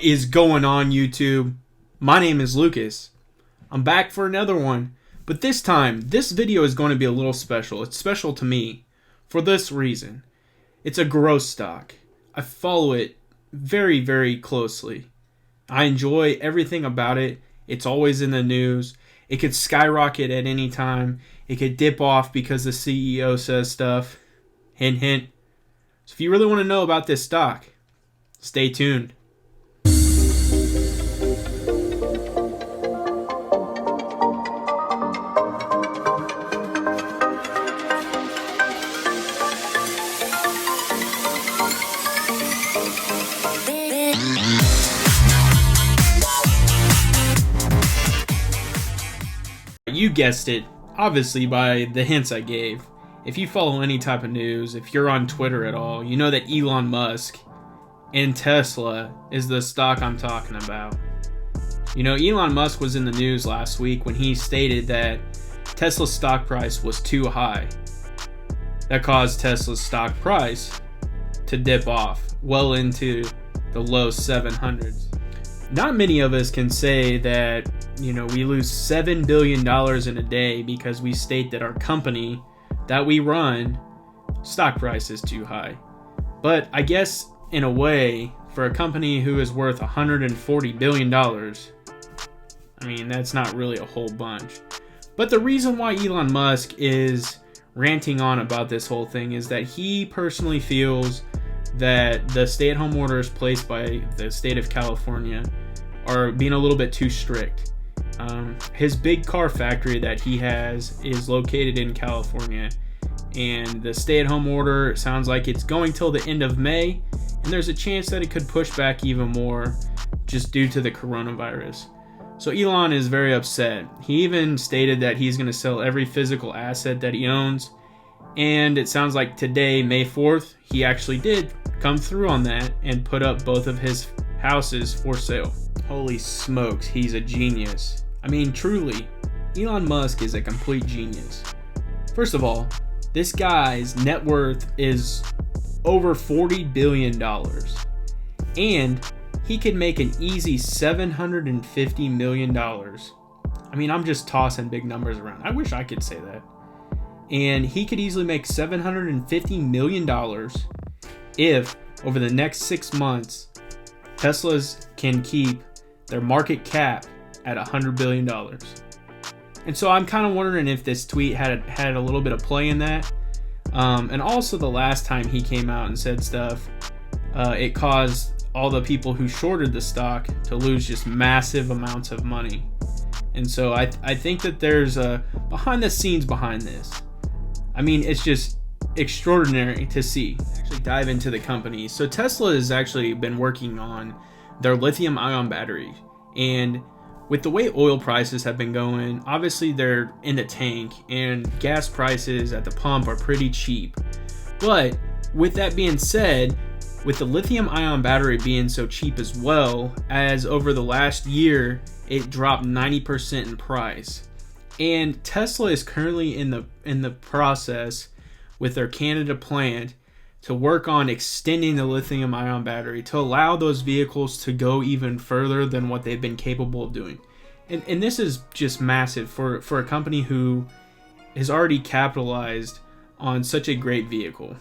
is going on, YouTube? My name is Lucas. I'm back for another one, but this time, this video is going to be a little special. It's special to me for this reason. It's a growth stock. I follow it very, very closely. I enjoy everything about it. It's always in the news. It could skyrocket at any time. It could dip off because the CEO says stuff. Hint, hint. So if you really want to know about this stock, stay tuned. You guessed it, obviously by the hints I gave. If you follow any type of news, if you're on Twitter at all, you know that Elon Musk and Tesla is the stock I'm talking about. You know, Elon Musk was in the news last week when he stated that Tesla's stock price was too high. That caused Tesla's stock price to dip off well into the low 700s. Not many of us can say that, you know, we lose $7 billion in a day because we state that our company that we run, stock price is too high. But I guess in a way, for a company who is worth $140 billion, I mean, that's not really a whole bunch. But the reason why Elon Musk is ranting on about this whole thing is that he personally feels that the stay-at-home orders placed by the state of California are being a little bit too strict. His big car factory that he has is located in California, and the stay-at-home order sounds like it's going till the end of May, and there's a chance that it could push back even more just due to the coronavirus. So Elon is very upset. He even stated that he's going to sell every physical asset that he owns, and it sounds like today, May 4th, he actually did come through on that and put up both of his houses for sale. Holy smokes, he's a genius. I mean, truly, Elon Musk is a complete genius. First of all, this guy's net worth is over $40 billion. And he could make an easy $750 million. I mean, I'm just tossing big numbers around. I wish I could say that. And he could easily make $750 million if, over the next 6 months, Teslas can keep their market cap at $100 billion. And so I'm kind of wondering if this tweet had a little bit of play in that. And also the last time he came out and said stuff, it caused all the people who shorted the stock to lose just massive amounts of money. And so I think that there's a behind the scenes behind this. I mean, it's just extraordinary to see. Actually dive into the company. So Tesla has actually been working on their lithium ion battery, and with the way oil prices have been going, obviously they're in the tank and gas prices at the pump are pretty cheap. But with that being said, with the lithium ion battery being so cheap as well, as over the last year it dropped 90% in price. And Tesla is currently in the process with their Canada plant to work on extending the lithium ion battery to allow those vehicles to go even further than what they've been capable of doing. And this is just massive for a company who has already capitalized on such a great vehicle. What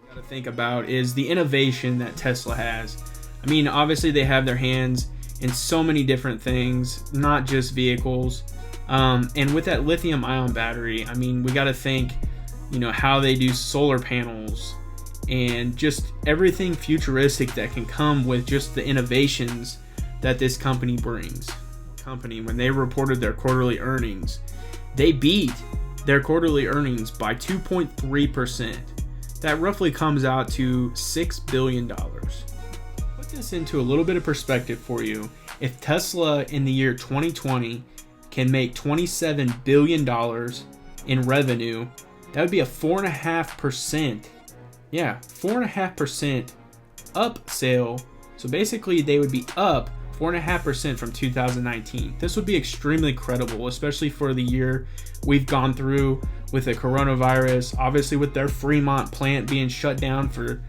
you gotta think about is the innovation that Tesla has. I mean, obviously they have their hands in so many different things, not just vehicles. And with that lithium ion battery, I mean, we gotta think, you know, how they do solar panels and just everything futuristic that can come with just the innovations that this company brings. When they reported their quarterly earnings, they beat their quarterly earnings by 2.3%. That roughly comes out to $6 billion. Put this into a little bit of perspective for you. If Tesla in the year 2020 can make $27 billion in revenue, that would be a 4.5%. Yeah, 4.5% up sale. So basically they would be up 4.5% from 2019. This would be extremely credible, especially for the year we've gone through with the coronavirus, obviously with their Fremont plant being shut down for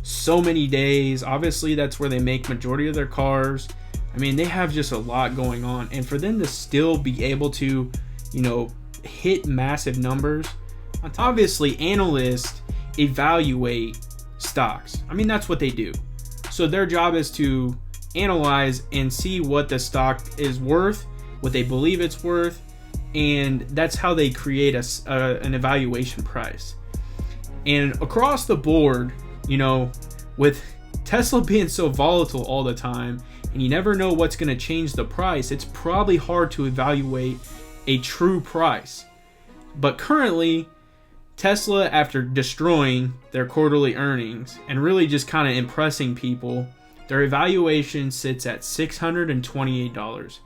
so many days. Obviously, that's where they make majority of their cars. I mean, they have just a lot going on, and for them to still be able to, hit massive numbers. Obviously, analysts evaluate stocks. I mean, that's what they do. So their job is to analyze and see what the stock is worth, what they believe it's worth, and that's how they create an evaluation price. And across the board, with Tesla being so volatile all the time, and you never know what's going to change the price, it's probably hard to evaluate a true price. But currently, Tesla, after destroying their quarterly earnings and really just kind of impressing people, their evaluation sits at $628.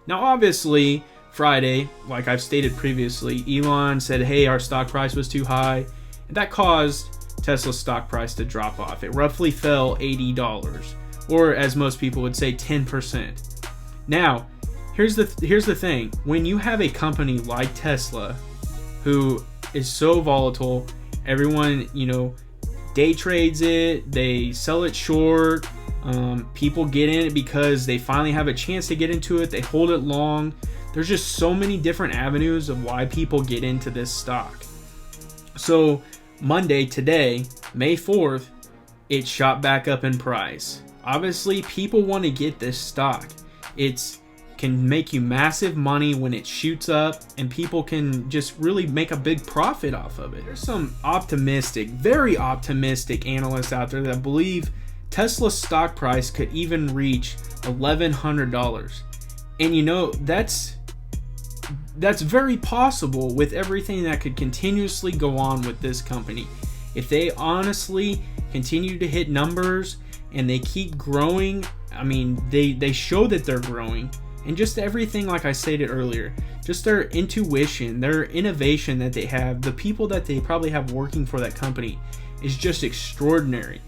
Now, obviously, Friday, like I've stated previously, Elon said, hey, our stock price was too high, and that caused Tesla's stock price to drop off. It roughly fell $80, or as most people would say, 10%. Now, here's the thing. When you have a company like Tesla, who is so volatile, everyone, day trades it, they sell it short, people get in it because they finally have a chance to get into it, they hold it long. There's just so many different avenues of why people get into this stock. So Monday, today, May 4th, it shot back up in price. Obviously, people want to get this stock. It can make you massive money when it shoots up, and people can just really make a big profit off of it. There's some very optimistic analysts out there that believe Tesla's stock price could even reach $1,100. And that's very possible with everything that could continuously go on with this company. If they honestly continue to hit numbers and they keep growing, I mean, they show that they're growing. And just everything, like I stated earlier, just their intuition, their innovation that they have, the people that they probably have working for that company is just extraordinary.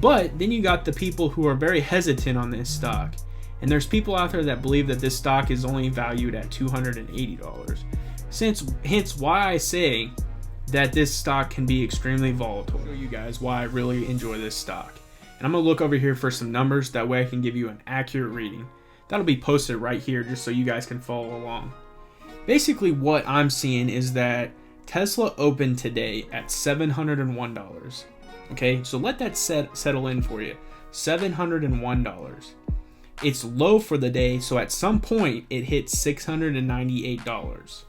But then you got the people who are very hesitant on this stock. And there's people out there that believe that this stock is only valued at $280. Hence why I say that this stock can be extremely volatile. I'll show you guys why I really enjoy this stock. And I'm going to look over here for some numbers, that way I can give you an accurate reading. That'll be posted right here just so you guys can follow along. Basically what I'm seeing is that Tesla opened today at $701. Okay, so let that settle in for you. $701. It's low for the day, so at some point it hit $698.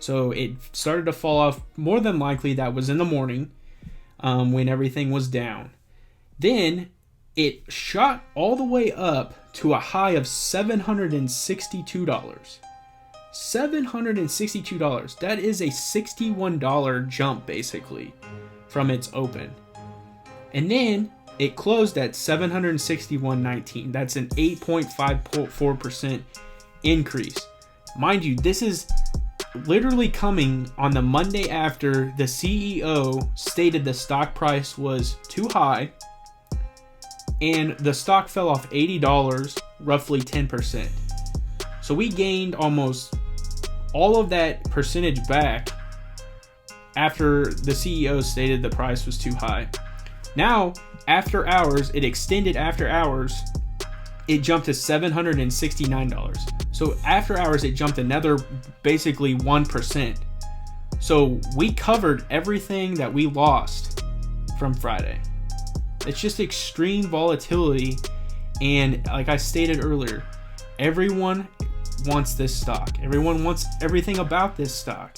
So it started to fall off. More than likely that was in the morning when everything was down. Then it shot all the way up to a high of $762. $762. That is a $61 jump basically from its open. And then it closed at $761.19. That's an 8.54% increase. Mind you, this is literally coming on the Monday after the CEO stated the stock price was too high, and the stock fell off $80, roughly 10%. So we gained almost all of that percentage back after the CEO stated the price was too high. Now, after hours, it extended after hours, it jumped to $769. So after hours, it jumped another basically 1%. So we covered everything that we lost from Friday. It's just extreme volatility. And like I stated earlier, everyone wants this stock. Everyone wants everything about this stock.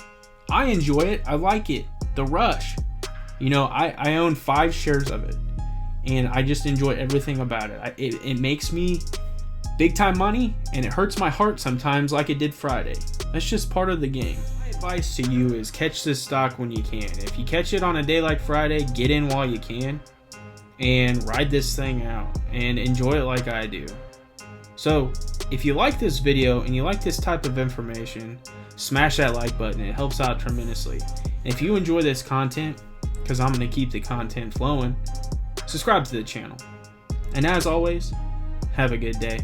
I enjoy it. I like it. The rush. I own 5 shares of it, and I just enjoy everything about it. It makes me big time money, and it hurts my heart sometimes like it did Friday. That's just part of the game. My advice to you is catch this stock when you can. If you catch it on a day like Friday, get in while you can and ride this thing out and enjoy it like I do. So if you like this video and you like this type of information, smash that like button. It helps out tremendously. And if you enjoy this content, because I'm going to keep the content flowing, subscribe to the channel. And as always, have a good day.